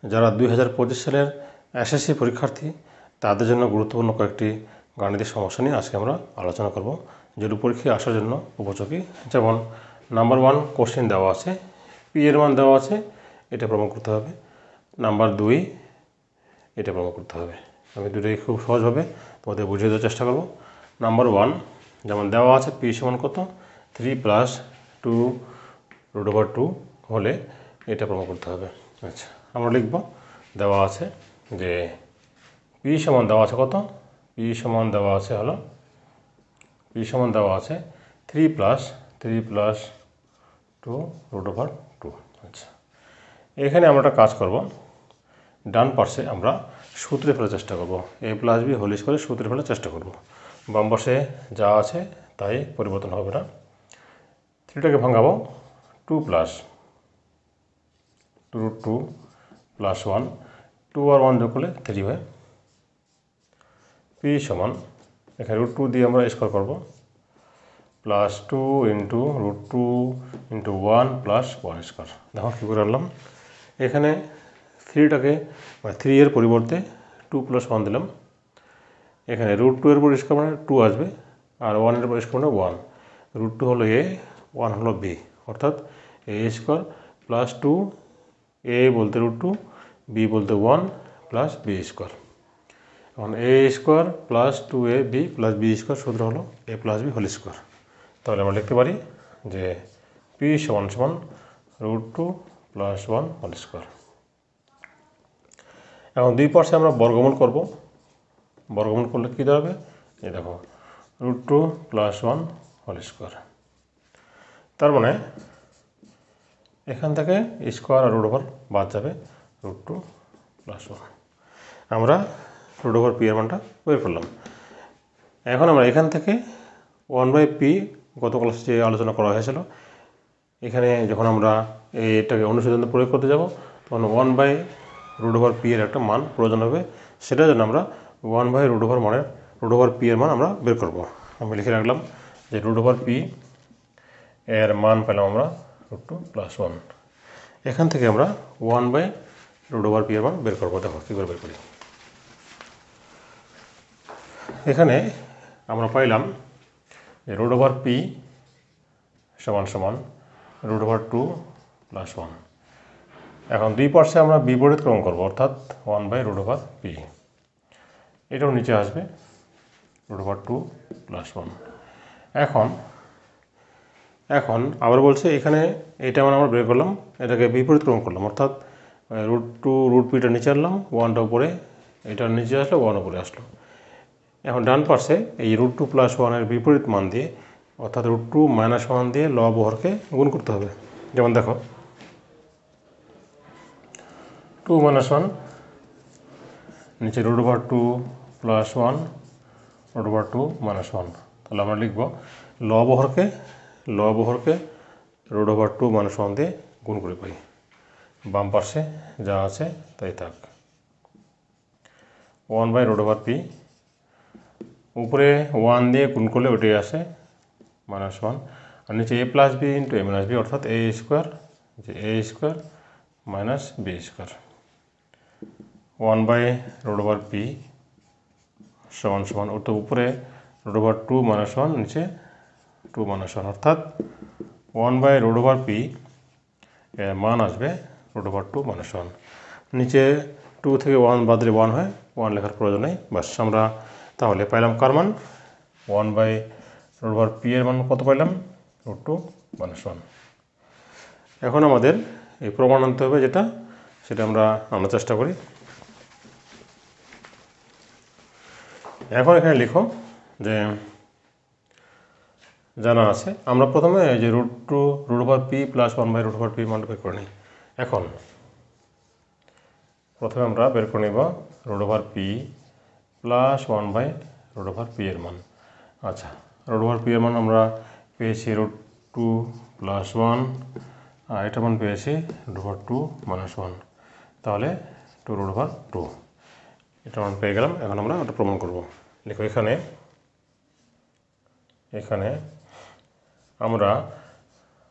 যারা 2025 সালের এসএসসি পরীক্ষার্থী তাদের জন্য গুরুত্বপূর্ণ কয়েকটি গাণিতিক সমস্যা নিয়ে আজকে আমরা আলোচনা করব, যেগুলো পরীক্ষায় আসার জন্য উপযোগী। যেমন নাম্বার 1 কোশ্চেন দেওয়া আছে, পি এর মান দেওয়া আছে, এটা প্রমাণ করতে হবে। নাম্বার 2 এটা প্রমাণ করতে হবে। আমি দুটোই খুব সহজভাবে তোমাদের বুঝিয়ে দেওয়ার চেষ্টা করব। নাম্বার 1 যেমন দেওয়া আছে, পি সমান কত 3 + 2 √2 হলে এটা প্রমাণ করতে হবে। আচ্ছা, আমরা লিখব দেওয়া আছে যে পি সমান দেওয়া আছে কত, পি সমান দেওয়া আছে হলো পি সমান দেওয়া আছে 3 + 2 √2। আচ্ছা, এখানে আমরা একটা কাজ করব, ডান পাশে আমরা সূত্রে ফেলার চেষ্টা করব, a + b হোল স্কয়ারে সূত্রে ফেলার চেষ্টা করব। বাম পাশে যা আছে তাই পরিবর্তন হবে না। 3টাকে ভাঙাবো 2 + √2 + 1, 2 আর 1 যোগ করলে 3 হয়। পি সমান এখানে √2 দিয়ে আমরা স্কোয়ার করব, +2 × √2 × 1 + 1 স্কোয়ার। দেখো কী করে আনলাম, এখানে 3টাকে 3 এর পরিবর্তে 2 + 1 দিলাম। এখানে √2 এর উপর স্কোয়ার মানে 2 আসবে, আর 1 এর উপর স্কোয়ার মানে 1। √2 হলো a, 1 হলো b, অর্থাৎ a² + 2, a বলতে √2, b বলতে 1 + b²। এখন a² + 2ab + b² সূত্র হলো a + b হোল স্কোয়ার। তাহলে আমরা লিখতে পারি যে p সমান √2 + 1 হোল স্কোয়ার। এখন দুই পাশে আমরা বর্গমূল করব। বর্গমূল করলে কী দাঁড়াবে, এই দেখো √2 + 1 হোল স্কোয়ার। তার মানে এখান থেকে স্কোয়ার আর √ওভার বাদ যাবে, √2 + 1। আমরা √p এর মানটা বের করলাম। এখন আমরা এখান থেকে 1/p গত ক্লাসে যে আলোচনা করা হয়েছিল, এখানে যখন আমরা এটাকে অনুসিদ্ধান্ত প্রয়োগ করতে যাব তখন 1/√p এর একটা মান প্রয়োজন হবে। সেটার জন্য আমরা 1/√p এর মান আমরা বের করব। আমি লিখে রাখলাম যে √p এর মান পেলাম আমরা √2 + 1। এখান থেকে আমরা 1/√p এর মান বের করবো। দেখো কী করে বের করি। এখানে আমরা পাইলাম যে √p সমান √2 + 1। এখন দুই পাশে আমরা বিপরীত ক্রম করব, অর্থাৎ 1/√p। এটাও নিচে আসবে √2 + 1। এখন আবার বলছে এখানে এটা আমরা বের করলাম, এটাকে বিপরীত ক্রম করলাম, অর্থাৎ √2√pটা নিচে আনলাম, 1টা উপরে, এটা নিচে আসলো, 1 উপরে আসলো। এখন ডান পাশে এই √2 + 1 এর বিপরীত মান দিয়ে, অর্থাৎ √2 - 1 দিয়ে লব ও হরকে গুণ করতে হবে। যেমন দেখো 2 - 1 নিচে √2 + 1 √2 - 1। তাহলে আমরা লিখব লব ও হরকে √2 - 1 দিয়ে গুণ করে পাই। বাম পাশে যা আছে তাই থাক। 1/√p উপরে 1 দিয়ে গুণ করলে ওটাই আসে -1, আর নিচে a + b × a - b, অর্থাৎ a² যে a² - b²। 1/√p সমান ওর তো উপরে √2 - 1, নিচে 2 - 1, অর্থাৎ 1/√p এর মান আসবে √2 - 1। নিচে 2 থেকে 1 বাদ দিলে 1 হয়, 1 লেখার প্রয়োজন নেই। বাস, আমরা তাহলে পাইলাম কার মান, 1/√p এর মান কত পাইলাম, √2 - 1। এখন আমাদের এই প্রমাণ আনতে হবে, সেটা আমরা আনার চেষ্টা করি। এখন এখানে লিখো যে জানা আছে, আমরা প্রথমে যে √p + 1/√p মান বের করে নিই। এখন প্রথমে আমরা বের করে নিব √p + 1/√p এর মান। আচ্ছা, √p এর মান আমরা পেয়েছি √2 + 1, আর এটার মান পেয়েছি √2 - 1, তাহলে 2√2 এটা মান পেয়ে গেলাম। এখন আমরা ওটা প্রমাণ করব। লিখো এখানে আমরা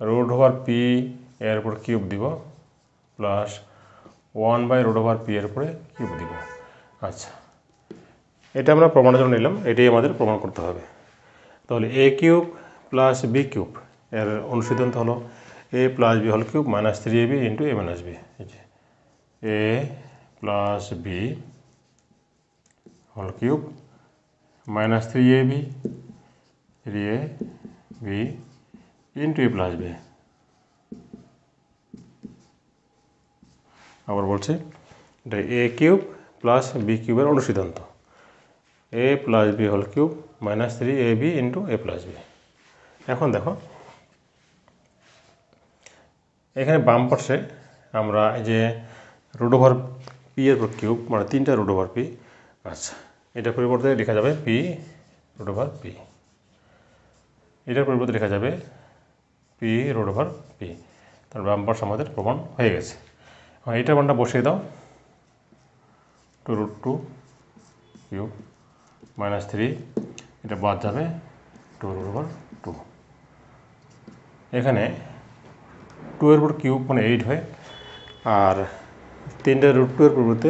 √p এর উপর কিউব দিব, প্লাস 1/√p এর উপরে কিউব দিব। আচ্ছা, এটা আমরা প্রমাণের জন্য নিলাম, এটাই আমাদের প্রমাণ করতে হবে। তাহলে a cube plus b cube এর অনুসিদ্ধান্ত হলো a plus b whole cube minus 3ab into a minus b। এই যে a plus b whole cube minus 3ab into a plus b। আবার বলছি, এটা a কিউব প্লাস b কিউবের অনুসিদ্ধান্ত a plus b whole cube minus 3ab into a plus b। এখন দেখো এখানে বাম পাশে আমরা এই যে √p এর কিউব মানে 3টা √p। আচ্ছা, এটার পরিবর্তে লেখা যাবে p√p, এটার পরিবর্তে লেখা যাবে p√p। তার বাম পাশে আমাদের প্রমাণ হয়ে গেছে। এইটার মানটা বসিয়ে দাও, 2√2 কিউব মাইনাস 3, এটা বাদ যাবে 2√2। এখানে 2 এর উপর কিউব মানে 8 হয়, আর 3টা √2 এর পরিবর্তে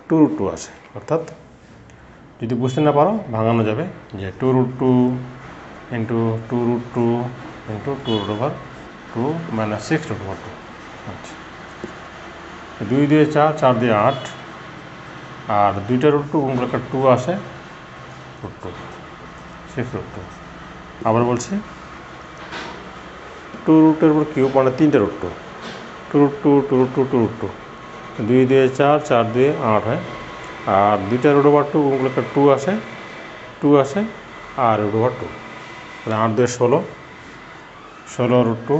2√2 আসে। অর্থাৎ যদি বুঝতে না পারো ভাঙানো যাবে যে 2√2 ইন্টু 2√2 ইন্টু 2√2 মাইনাস 6√2। আচ্ছা, 2 দিয়ে 4, 4 দিয়ে 8, আর 2টা √2 গুণ করলে 2 আসে, √2 6√2। আবার বলছি 2√2 এর উপর কিউব মানে 3টা √2, 2√2 2 দিয়ে 4, 4 দিয়ে 8 হয়, আর 2টা √2 গুণ করলে 2 আসে আর √2, তাহলে 8 দিয়ে 16, 16√2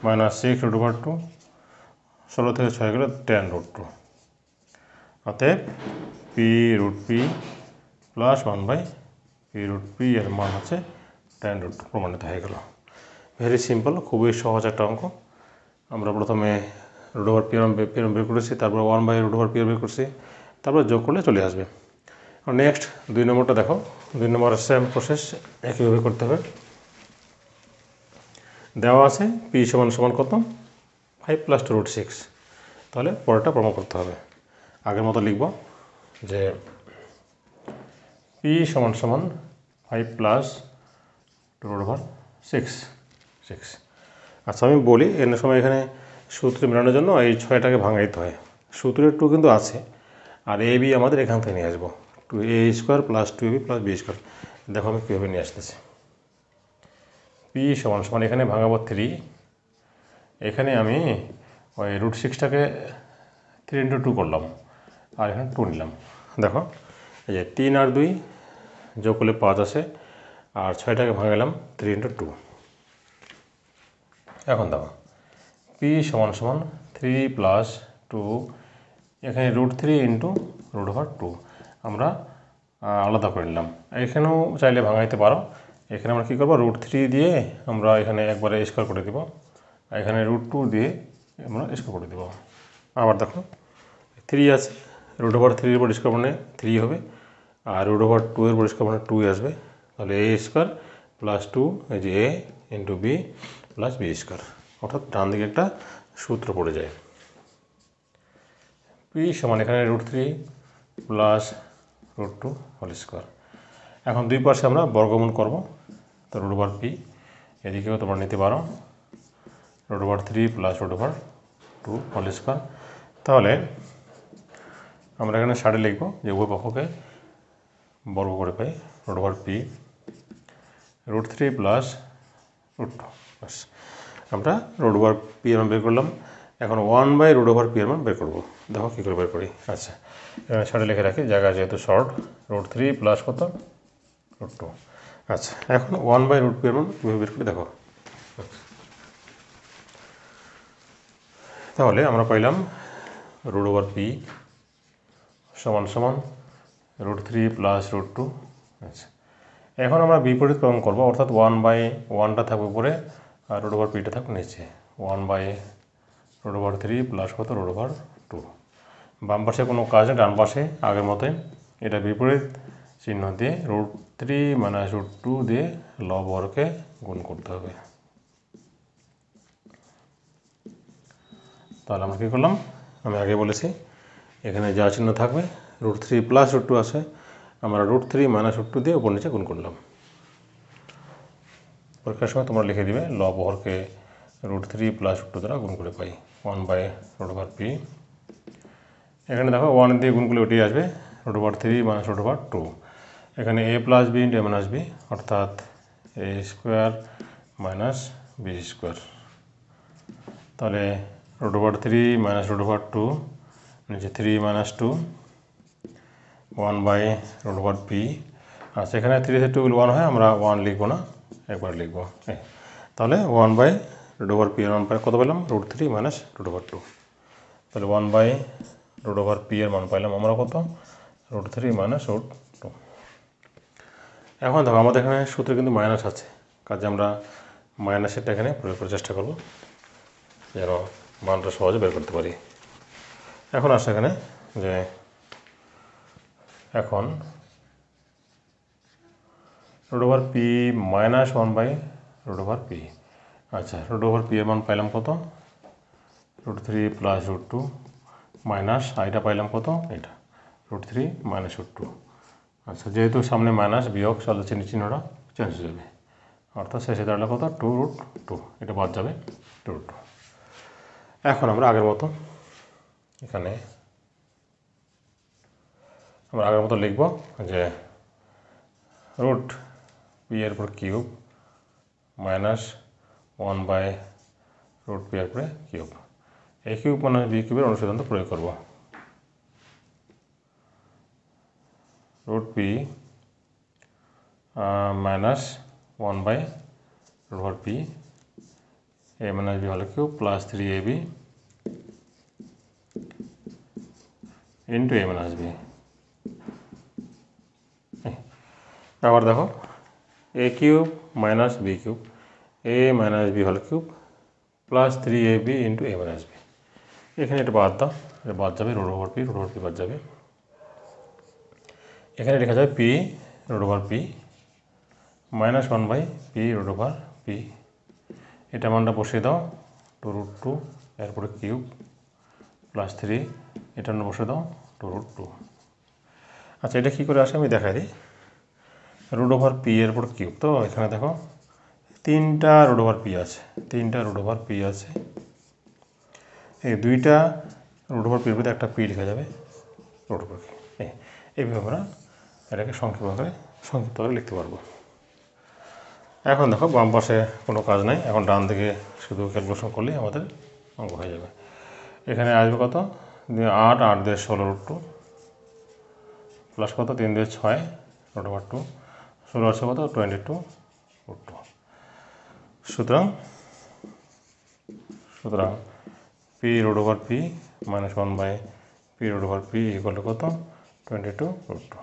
মাইনাস 6√2, 16 থেকে 6 গেলে 10√2। অতএব p√p প্লাস 1/p√p এর মান হচ্ছে 10√2 প্রমাণিত হয়ে গেল। ভেরি সিম্পল, খুবই সহজ একটা অঙ্ক। আমরা প্রথমে √p বের করেছি, তারপর 1/√p বের করছি, তারপর যোগ করলে চলে আসবে। নেক্সট 2 নম্বরটা দেখো। 2 নম্বরের সেম প্রসেস একইভাবে করতে হবে। দেওয়া আছে p সমান কত, 5 + 2√6। তাহলে পরেরটা প্রমাণ করতে হবে। আগের মতো লিখব যে p সমান 5 + 2√6। আচ্ছা, আমি বলি এর সময় এখানে সূত্র মেলানোর জন্য এই 6টাকে ভাঙাইতে হয়। সূত্রের 2 কিন্তু আছে, আর a b আমাদের এখান থেকে নিয়ে আসবো, 2a² + 2ab + b²। দেখো আমি কীভাবে নিয়ে আসতেছি। p সমান এখানে ভাঙাবো 3, এখানে আমি ওই √6টাকে 3 × 2 করলাম, আর এখানে 2 নিলাম। দেখো এই যে 3 আর 2 যোগ করলে 5 আসে, আর 6টাকে ভাঙালাম 3 × 2। এখন দেখো p সমান 3 + 2, এখানে √3 × √2 আমরা আলাদা করে নিলাম। এখানেও চাইলে ভাঙাইতে পারো। এখানে আমরা কী করবো, √3 দিয়ে আমরা এখানে একবারে স্কোয়ার করে দেবো, এখানে √2 দিয়ে আমরা স্কোয়ার করে দেবো। আবার দেখো 3 আছে, √3 এর উপর স্কোয়ার মানে 3 হবে, আর √2 এর উপর স্কোয়ার মানে 2 আসবে। তাহলে a² + 2, এই যে a × b + b², অর্থাৎ ডান দিকে একটা সূত্র পড়ে যায়। p সমান এখানে √3 + √2²। এখন দুই পাশে আমরা বর্গমূল করব, তো √p এদিকেও তোমরা নিতে পারো, √3 + √2²। তাহলে আমরা এখানে সাইডে লিখব যে উভয় পক্ষকে বর্গ করে পাই √p √3 + √2। বাস, আমরা √p এর মান বের করলাম। এখন 1/√p এর মান বের করবো। দেখো কী করে বের করি। আচ্ছা, এখানে সাইডে লিখে রাখি, জায়গা যেহেতু শর্ট, √3 + কত, √2। আচ্ছা, এখন 1/√p এর মান কীভাবে বের করি দেখো। তাহলে আমরা পাইলাম √p সমান √3 + √2। আচ্ছা, এখন আমরা বিপরীত ক্রম করবো, অর্থাৎ 1/1টা থাকবে উপরে আর √pটা থাকবে নিচে। 1/√3 + কত, √2। বাম পাশে কোনো কাজ নেই, ডান পাশে আগের মতোই এটা বিপরীত চিহ্ন দিয়ে √3 - √2 দিয়ে লব বর্গকে গুণ করতে হবে। তাহলে আমরা কী করলাম, আমি আগে বলেছি এখানে যা চিহ্ন থাকবে √3 প্লাস √2 আছে, আমরা √3 মাইনাস √2 দিয়ে উপর নিচে গুণ করলাম। পরীক্ষার সময় তোমরা লিখে দিবে লব হরকে √3 প্লাস √2 দ্বারা গুণ করে পাই 1/√p। এখানে দেখো 1 দিয়ে গুণ করলে ওটি আসবে √3 মাইনাস √2। এখানে a plus b into a minus b অর্থাৎ a square minus b square. তাহলে √3 মাইনাস √2 নিচে 3 মাইনাস 2 1/√p। আচ্ছা, এখানে 3 থেকে 2 1 হয়, আমরা 1 লিখবো না, একবার লিখবো। তাহলে 1/√p এর মান পাই কত পেলাম √3 মাইনাস √2। তাহলে 1/√p এর মান পাইলাম আমরা কত √3 মাইনাস √2। এখন দেখো আমাদের এখানে সূত্রে কিন্তু মাইনাস আছে, কাজে আমরা মাইনাসেরটা এখানে প্রয়োগ করার চেষ্টা করব যেন মানটা সহজে বের করতে পারি। এখন আসে এখানে যে এখন √p মাইনাস 1/√p। আচ্ছা, √p এর মান পাইলাম কত √3 প্লাস √2 মাইনাস আইটা পাইলাম কত এটা √3 মাইনাস √2। আচ্ছা, যেহেতু সামনে মাইনাস বিয়োগ তাহলে চিহ্নটা চেঞ্জ হয়ে যাবে, অর্থাৎ শেষে দাঁড়ালে কত 2√2, এটা বাদ যাবে 2√2। এখন আমরা আগের মতো এখানে আমরা আগের মতো লিখব যে √p এর উপর কিউব মাইনাস 1/√p এর উপরে কিউব। এই কিউব মানে বি কিউবের অনুসিদ্ধান্ত প্রয়োগ করব। √p minus 1/√p a minus b হল cube plus 3ab into a minus b। আবার দেখো a cube minus b cube a minus b হল cube plus 3ab into a minus b। এখানে এটা বাদ দাও, এটা বাদ যাবে √p বাদ যাবে। এখানে লেখা যাবে p √p minus 1/p √p। এটা মানটা বসিয়ে দাও 2√2 এরপরে কিউব প্লাস 3, এটা বসিয়ে দাও 2√2। আচ্ছা, এটা কী করে আসে আমি দেখাই দিই। √p এর উপর কিউব, তো এখানে দেখো তিনটা √p আছে, এই দুইটা √p এর ভিতরে একটা p লেখা যাবে √p। এইভাবে আমরা এটাকে সংক্ষিপ্তভাবে লিখতে পারবো। এখন দেখো বাম পাশে কোনো কাজ নাই, এখন ডান দিকে শুধু ক্যালকুলেশন করলেই আমাদের অঙ্ক হয়ে যাবে। এখানে আসবে কত 8 8 দিয়ে 16√2 প্লাস কত 3 দিয়ে 6 √2 16 আছে কত 22√2। সুতরাং p √p minus 1/p √p equal to কত 22√2।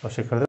তো শিক্ষার্থী